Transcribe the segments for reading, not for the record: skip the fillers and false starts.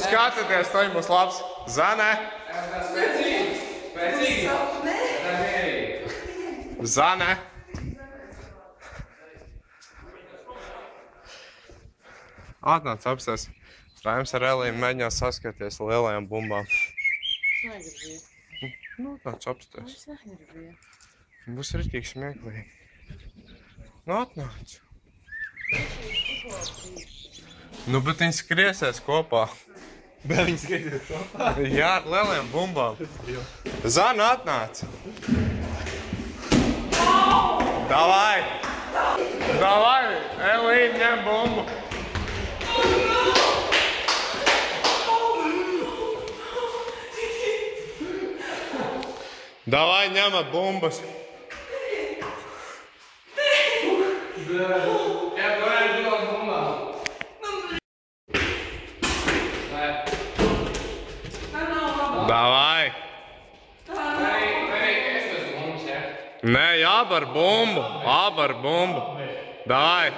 Skatieties, to būs labs. Zane! Spēcīgi! Zane! Atnāc apstāties. Raims ar Elīnu mēģinās saskaties lielajām bumbām. Es negribu. Nu, tāds apstāties. Es negribu. Būs ritīgi smieklīgi. Nu, atnāc. Nu, bet viņi skriesies kopā. Bet viņi skriesies kopā? Jā, ar lielajām bumbām. Zana, atnāc. Davai! Davai! Elīna, ņem bumbu. Davai, ņemat bumbas. Davai. Nē, jābar bumbu. Jābar bumbu. Davai.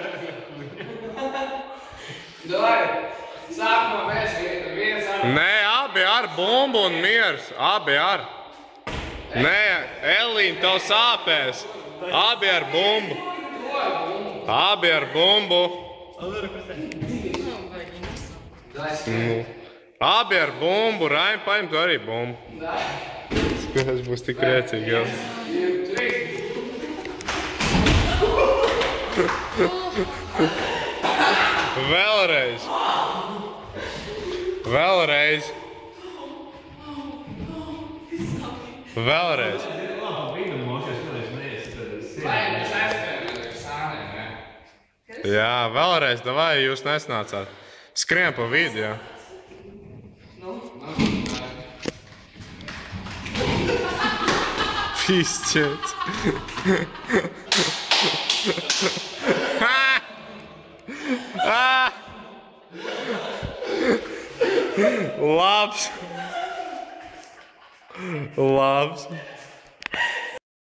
Nē, abi ar bumbu un miers. Abi ar. Nē, Elīna, tev sāpēs. Abi ar bumbu. Abi ar bumbu. Abi ar bumbu. Raim, paņem tu arī bumbu. Skaties, būs tik priecīgi jau. Vēlreiz. Vēlreiz. Vēlreiz. Jā, vēlreiz, davai, jūs nesnācāt. Skrien pa vidu, jā. Pisčets. Labs. Labs.